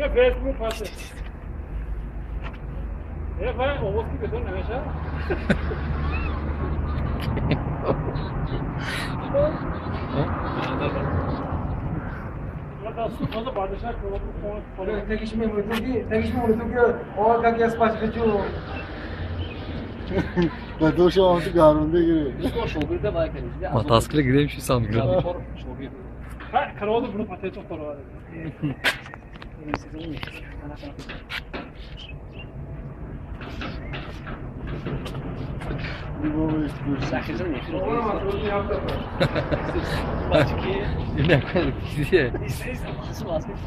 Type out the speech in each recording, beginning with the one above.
اینه فیسبوک پسه باید اوقاتی که تو نمیشه تکیش میمونه که آقا که از پاش بچو و دوش آمده گرمونده گیره شوگirde bayağı kendisi. Ma taskıla gideyim şu sanmıyorum. کراوات برو پته تو خورا Sakızın nefis Ne kadar güzel. Nasıl basmış?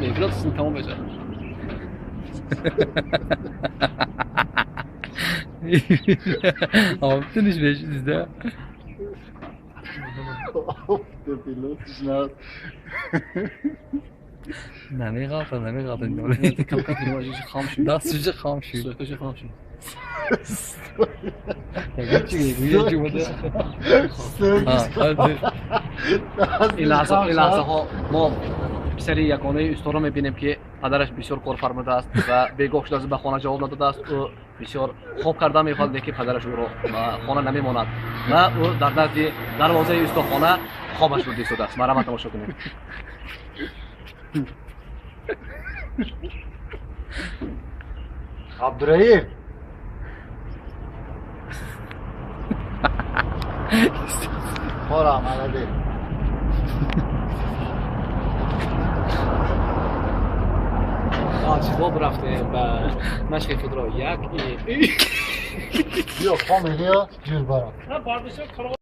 Nefret sizin tamam hocam. Yaptınız 500'de. Pilotش نه نمی Kapı kapı خام شد. Dastırıcı خام شد. Sökücü خام شد. Güzel budi. Ha, hadi. این لحظه ها ما سری یگانه اوستا رو میبینیم که پدرش بسیار کارفرماده است و بیگاه شده به خانه جواب نداده است. او بسیار خوب کرده میخواد که پدرش او رو خانه نمیماند و او در نزد دروازه اوستا خانه خوابش رو دیسته است. مرحمت تماشا کنید. عبدالرحیم خورم عمده چیزا رفته و مشق خود را یک بیا خواهم یا جور برم باردشم